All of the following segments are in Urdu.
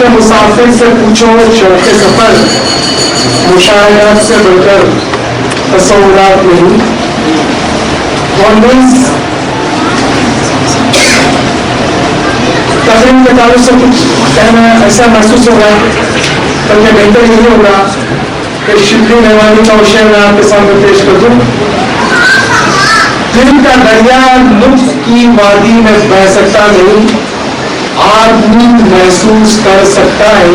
کے مسافر سے پوچھو شوق سفر، مشاہدات سے بڑھ کر تصورات نہیں. اور تقریب کے تعلق سے کچھ کہنا ایسا محسوس ہوگا بلکہ بہتر نہیں ہوگا کہ شکری مہمانی کا شعر میں آپ کے سامنے پیش کر دوں. دل کا دریا لطف کی وادی میں بہ سکتا نہیں، آدمی محسوس کر سکتا ہے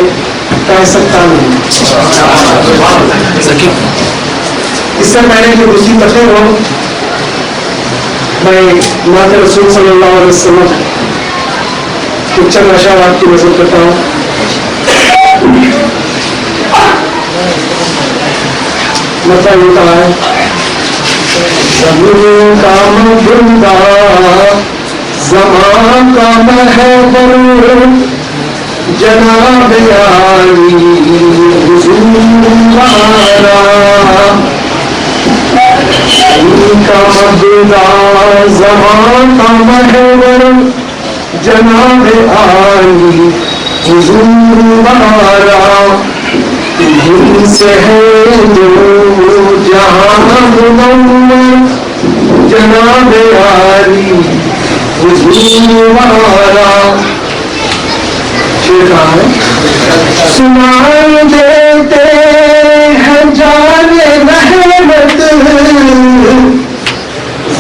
کہہ سکتا نہیں. اس سے پہلے کہ دوسری تقریر ہو، میں نعت رسول صلی اللہ علیہ وسلم کچھ چند اشعارات کی نظر کرتا ہوں. مطلب یہ کہا ہے زمین کا مبندہ زمان کا محبر جناب عالی حضور ہمارا. زمین کا مبندہ زمان کا محبر جناب عالی حضور ہمارا. تمہیں سے ہے جو جہاں منور جناب عالی حضور ہمارا. سنائی دیتے ہیں جان رحمت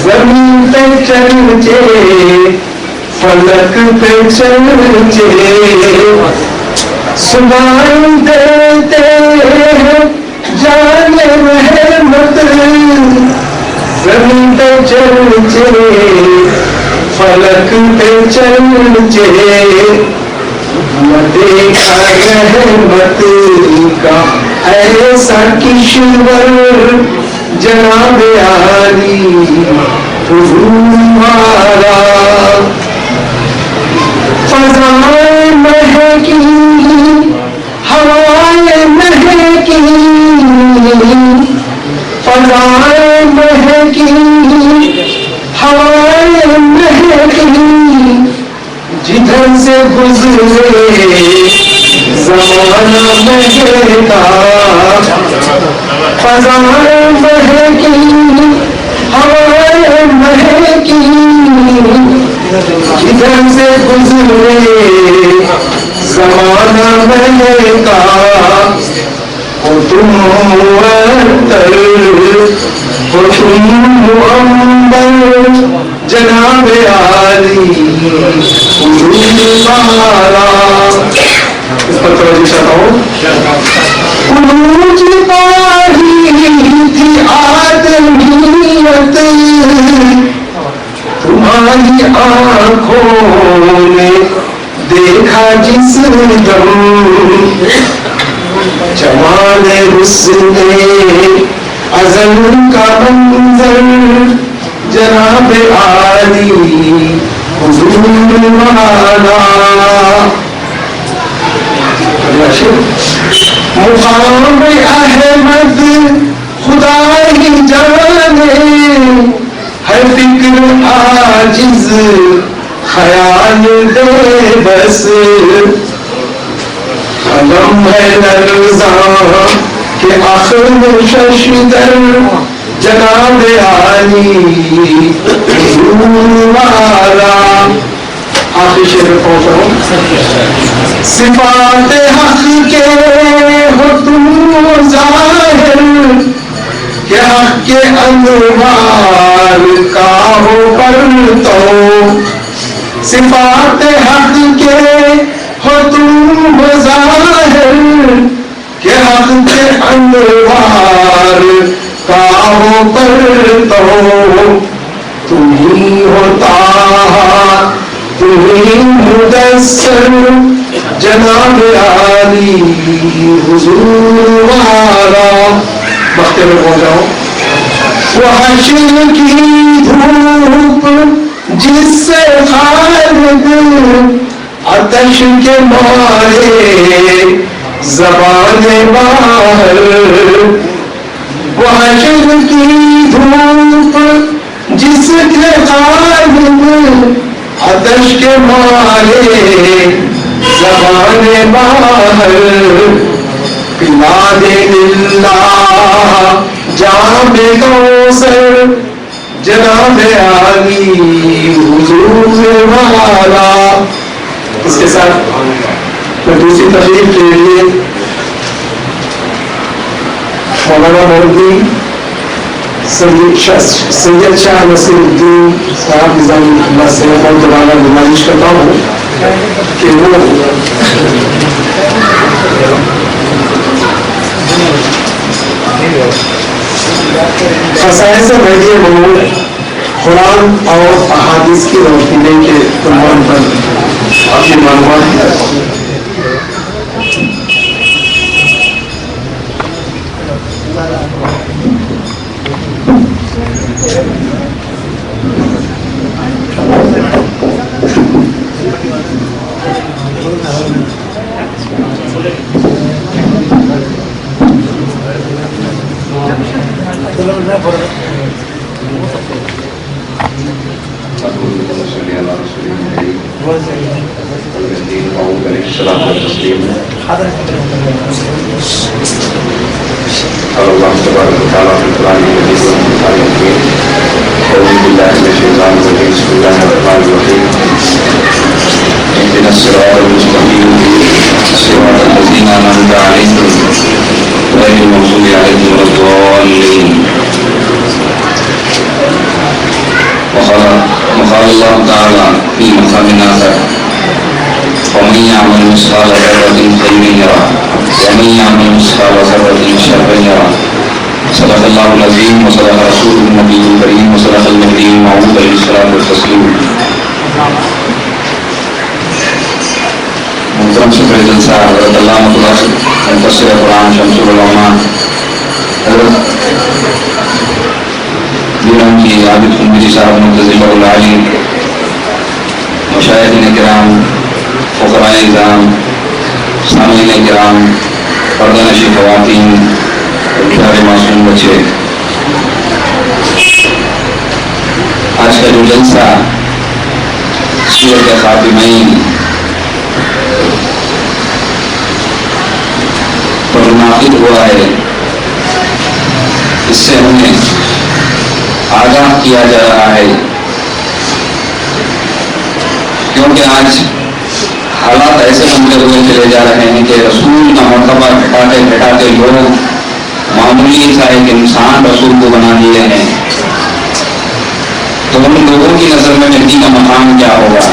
زمین پہ چلچے فلک پہ چلچے. سنائی دیتے ہیں جان رحمت زمین پہ چلچے فلک پہ چلچے. دیکھا رحمت کا ایسا کشور جناب عالی حضور ہمارا. فضائیں مہکی ہوائیں مہکی فضائیں مہکی ہوائیں مہکی جدھر سے گزرے زمانہ مہکا. فضائیں مہکی ہوائیں مہکی جدھر سے گزرے زمانہ مہکا. ہو تم معطر ہو تم معنبر جناب عالی حضور ہمارا. اس پر توجہ چاہتا ہوں. عروج پائی تھی آدمیت تمہاری آنکھوں نے دیکھا جس دم جمال حسن ازل کا منظر جناب عالی حضور ہمارا. مقام احمد خدا ہی جانے ہے فکر عاجز خیال دے بس. قلم ہے لرزاں کہ آخر ششدر جناب عالی حضور ہمارا. آخری شعر میں پہنچا ہوں. صفات حق کے ہو تم ظاہر کہ حق کے انوار کا ہو پرتو. صفات حق کے ہو تم ظاہر کہ حق کے انوار کا ہو پرتو. تم ہی ہوتا تمہیں مدثر جناب عالی حضور ہمارا. وقت میں پہنچاؤ. وہ حشر کی دھوپ جس سے خالد آتش کے مارے زبان باہر. وہ حشر کی دھوپ جس کے خالد آتش کے مارے زبان باہر پلا دے اللہ جام کوثر جناب عالی حضور والا. اس کے ساتھ میں دوسری تقریب کے لیے مولانا مولوی سید شاہ نصیر الدین صاحب نظام اللہ سے بہت دوبارہ گزارش کرتا ہوں کہ وہ خصائص مہدی موعود قرآن اور احادیث کی روشنی کے عنوان پر اپنی معلومات اللہ تبارک و تعالیٰ فی القرآن المجید والفرقان الحمید. اعوذ باللہ من الشیطان الرجیم. بسم اللہ الرحمن الرحیم. اهدنا الصراط المستقیم صراط الذین انعمت علیہم غیر المغضوب علیہم ولا الضالین. وقال اللہ تعالیٰ فی مقام آخر ومن يعمل مثقال ذرة خيرا يره ومن يعمل مثقال ذرة شرا يره. صدق الله العظيم وصدق رسوله النبي الكريم وصدق المهدي الموعود عليه الصلاة والتسليم. محترم صدر جلسہ حضرت علامہ مفسر قرآن شمس العلماء حضرت بیرم کی عابد خنبری صاحب منتظم العالی، مشاہدین کرام، فقراء نظام، سامعین کرام، پردہ نشین خواتین، پیارے معصوم بچے، آج کا جو جلسہ سورۃ خاتمین پر منعقد ہوا ہے، اس سے ہمیں آگاہ کیا جا رہا ہے کیونکہ آج حالات ایسے بنتے ہوئے چلے جا رہے ہیں کہ رسول کا مرتبہ گھٹاتے گھٹاتے لوگ معمولی سا ایک انسان رسول کو بنا دیے ہیں. تو ان لوگوں کی نظر میں مہدی کا مقام کیا ہوگا؟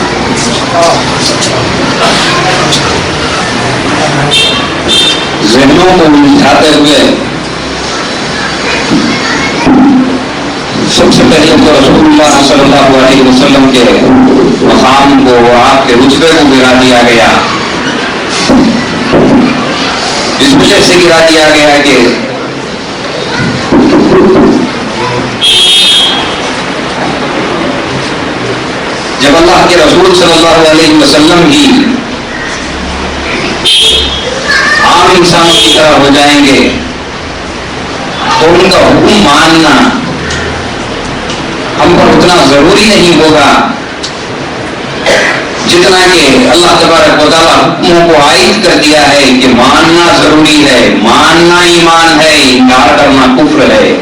ذہنوں کو الجھاتے ہوئے سب سے پہلے تو رسول اللہ صلی اللہ علیہ وسلم کے مقام کو، آپ کے رتبے کو گرا دیا گیا. اس وجہ سے گرا دیا گیا کہ جب اللہ کے رسول صلی اللہ علیہ وسلم ہی عام انسانوں کی طرح ہو جائیں گے تو ان کا حکم ماننا ہم پر اتنا ضروری نہیں ہوگا جتنا کہ اللہ تبارک و تعالیٰ حکموں کو عائد کر دیا ہے کہ ماننا ضروری ہے، ماننا ایمان ہے، انکار کرنا کفر ہے.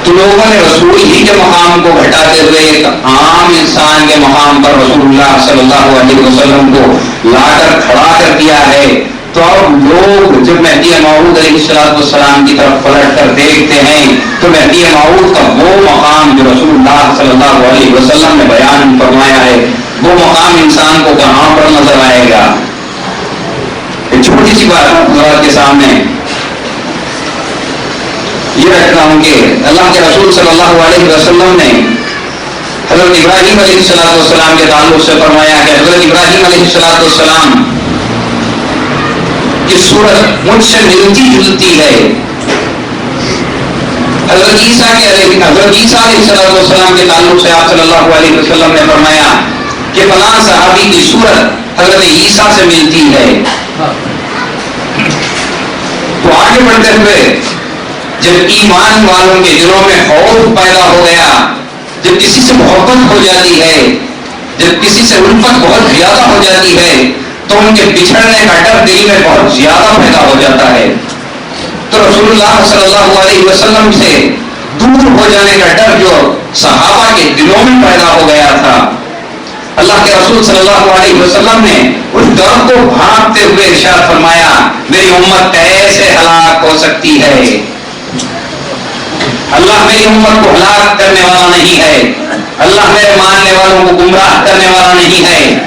تو لوگوں نے رسول ہی کے مقام کو گھٹاتے ہوئے ایک عام انسان کے مقام پر رسول اللہ صلی اللہ علیہ وسلم کو لا کر کھڑا کر دیا ہے. تو اب لوگ جب مہدی موعود علیہ السلام کی طرف پلٹ کر دیکھتے ہیں تو مہدی موعود کا وہ مقام جو رسول اللہ صلی اللہ علیہ وسلم نے بیان فرمایا ہے، وہ مقام انسان کو کہاں پر نظر آئے گا؟ ایک چھوٹی سی بات حضرات کے سامنے یہ رکھتا ہوں کہ اللہ کے رسول صلی اللہ علیہ وسلم نے حضرت ابراہیم علیہ السلام کے تعلق سے فرمایا کہ حضرت ابراہیم علیہ السلام کی صورت مجھ سے ملتی جلتی ہے. حضرت عیسیٰ علیہ السلام کے تعلق سے آپ صلی اللہ علیہ وسلم نے فرمایا کہ فلاں صحابی کی صورت حضرت عیسیٰ سے ملتی ہے. تو آگے بڑھتے ہوئے جب ایمان والوں کے دلوں میں خوف پیدا ہو گیا، جب کسی سے محبت ہو جاتی ہے، جب کسی سے الفت بہت زیادہ ہو جاتی ہے، تو ان کے بچھڑنے کا ڈر دل میں بہت زیادہ پیدا ہو جاتا ہے. تو رسول اللہ صلی اللہ علیہ وسلم سے دور ہو جانے کا ڈر جو صحابہ کے دلوں میں پیدا ہو گیا تھا، اللہ کے رسول صلی اللہ علیہ وسلم نے اس ڈر کو بھانپتے ہوئے ارشاد فرمایا، میری امت کیسے ہلاک ہو سکتی ہے؟ اللہ میری امت کو ہلاک کرنے والا نہیں ہے، اللہ میرے ماننے والوں کو گمراہ کرنے والا نہیں ہے.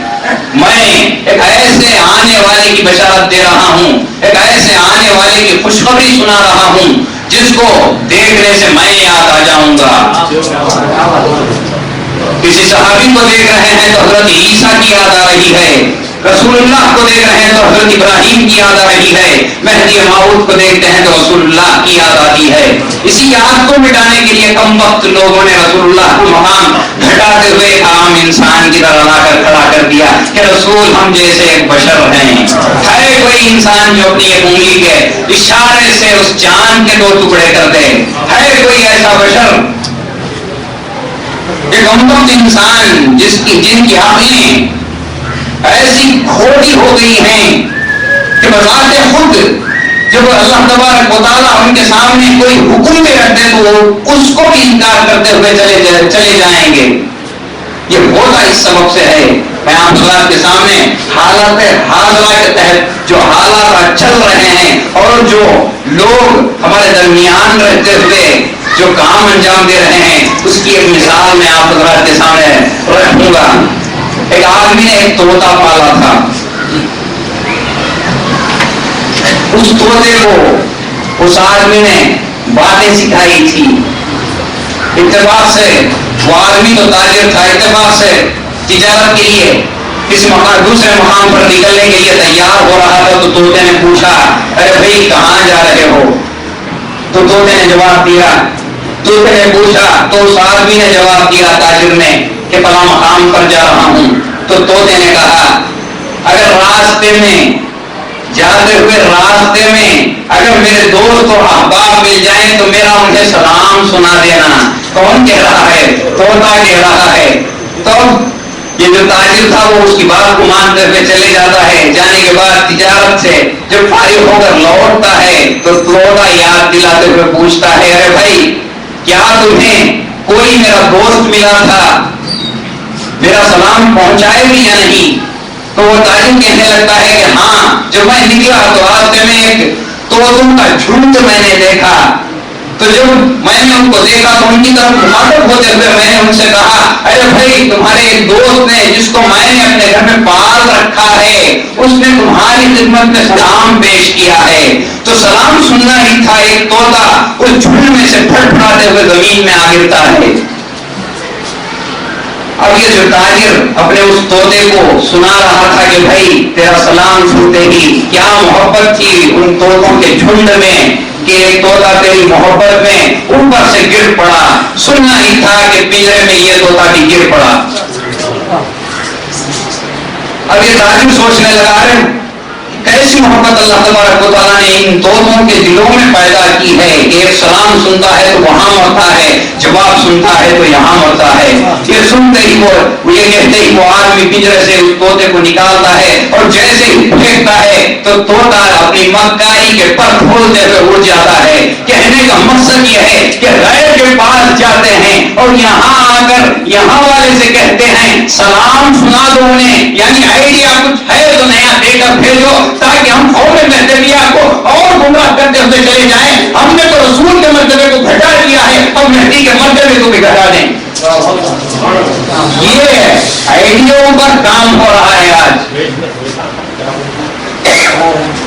میں ایک ایسے آنے والے کی بشارت دے رہا ہوں، ایک ایسے آنے والے کی خوشخبری سنا رہا ہوں جس کو دیکھنے سے میں یاد آ جاؤں گا. کسی صحابی کو دیکھ رہے ہیں تو حضرت عیسیٰ کی یاد آ رہی ہے، رسول اللہ کو دیکھ رہے ہیں تو حضرت ابراہیم کی یاد آ رہی ہے، مہدی موعود کو دیکھتے ہیں تو رسول اللہ کی یاد آتی ہے. اسی یاد کو مٹانے کے لیے کم وقت لوگوں نے رسول اللہ کو مقام گھٹاتے ہوئے ایک عام انسان کی طرح لا کر کھڑا کر دیا کہ رسول ہم جیسے ایک بشر ہیں. ہے کوئی انسان جو اپنی ایک انگلی کے اشارے سے اس چاند کے 2 ٹکڑے کر دے؟ ہے کوئی ایسا بشر؟ ایک امت انسان جن کی عقلیں ایسی کھوٹی ہو گئی ہیں کہ بذات خود جب اللہ تبارک و تعالیٰ ان کے سامنے کوئی حکم بھی رکھ دے تو وہ اس کو بھی انکار کرتے ہوئے چلے جائیں گے. یہ ہوتا اس سبب سے ہے. میں آپ حضرات کے سامنے حالات حاضرہ کے تحت جو حالات چل رہے ہیں اور جو لوگ ہمارے درمیان رہتے ہوئے جو کام انجام دے رہے ہیں اس کی ایک مثال میں آپ حضرات کے سامنے رکھوں گا. ایک آدمی نے ایک طوطا پالا تھا. اس طوطے کو اس آدمی نے باتیں سکھائی تھی. اتفاق سے وہ آدمی تو تاجر تھا، اتفاق سے تجارت کے لیے کسی دوسرے مقام پر نکلنے کے لیے تیار ہو رہا تھا. تو طوطے نے پوچھا، ارے بھائی کہاں جا رہے ہو؟ تو طوطے نے جواب دیا. طوطے نے پوچھا تو اس آدمی نے جواب دیا تاجر نے کہ فلاں مقام پر جا رہا ہوں. تو طوطے نے کہا، اگر راستے میں جاتے ہوئے راستے میں اگر میرے دوست اور احباب مل جائیں تو میرا انہیں سلام سنا دینا. کون کہہ رہا ہے؟ طوطا کہہ رہا ہے. تو یہ جو تاجر تھا وہ اس کی بات کو مانتے ہوئے چلے جاتا ہے. جانے کے بعد تجارت سے جب فارغ ہو کر لوٹتا ہے تو طوطا یاد دلاتے ہوئے پوچھتا ہے، ارے بھائی کیا تمہیں کوئی میرا دوست ملا تھا؟ میرا سلام پہنچائے بھی یا نہیں؟ تو وہ تاجر کہنے لگتا ہے کہ ہاں، جب میں نکلا تو راستے میں ایک طوطوں کا جھنڈ میں نے دیکھا. تو جب میں نے ان کو دیکھا تو ان کی طرف مخاطب ہوتے ہوئے میں نے ان سے کہا، ارے بھائی تمہارے ایک دوست نے جس کو میں نے اپنے گھر میں پال رکھا ہے اس نے تمہاری خدمت میں سلام پیش کیا ہے. تو سلام سننا ہی تھا. ایک طوطا اس جھنڈ میں سے پھٹپھٹاتے ہوئے زمین میں آ گرتا ہے. اب یہ جو تاجر اپنے اس طوطے کو سنا رہا تھا کہ بھائی تیرا سلام سنتے ہی کیا محبت تھی ان طوطوں کے جھنڈ میں کہ ایک طوطا تیری محبت میں اوپر سے گر پڑا. سننا ہی تھا کہ پنجرے میں یہ طوطا بھی گر پڑا. اب یہ تاجر سوچنے لگا، رہے کیسی محبت اللہ تبارک و تعالیٰ نے ان طوطوں کے دلوں میں پیدا کی ہے کہ ایک سلام سنتا ہے تو وہاں مرتا ہے، جواب سنتا ہے تو یہاں مرتا ہے. یہ سنتے ہی وہ یہ کہتے ہی وہ آدمی پنجرے سے اس طوطے کو نکالتا ہے اور جیسے ہی پھینکتا ہے تو طوطا اپنی مکاری کے پر کھولتے ہوئے اڑ جاتا ہے. کہنے کا مقصد یہ ہے کہ غیر کے پاس جاتے ہیں اور یہاں آ کر یہاں والے سے کہتے ہیں سلام سنا دو انہیں، یعنی آئیڈیا کچھ ہے تو نیا دے کر بھیجو تاکہ ہم قوم مہدویہ کو اور گمراہ کرتے ہوئے چلے جائیں. ہم نے تو رسول کے مرتبے کو گھٹا دیا ہے، اب مہدی کے مرتبے کو بھی گھٹا دیں. یہ آئیڈیوں پر کام ہو رہا ہے. آج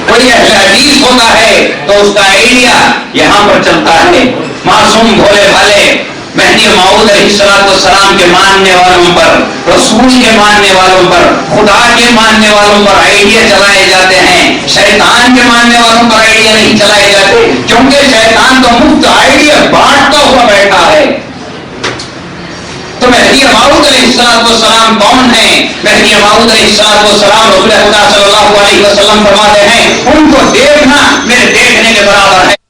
کوئی اہل حدیث ہوتا ہے تو اس کا آئیڈیا یہاں پر چلتا ہے. معصوم بھولے بھالے مہدی موعود علیہ السلام کے ماننے والوں پر، رسول کے ماننے والوں پر، خدا کے ماننے والوں پر آئیڈیا چلائے جاتے ہیں. شیطان کے ماننے والوں پر آئیڈیا نہیں چلائے جاتے کیونکہ شیطان تو مفت آئیڈیا بانٹتا ہوا بیٹھا ہے. تو مہدی موعود علیہ السلام کون ہیں؟ مہدی موعود علیہ السلام رسول خدا صلی اللہ علیہ وسلم فرماتے ہیں ان کو دیکھنا میرے دیکھنے کے برابر ہے.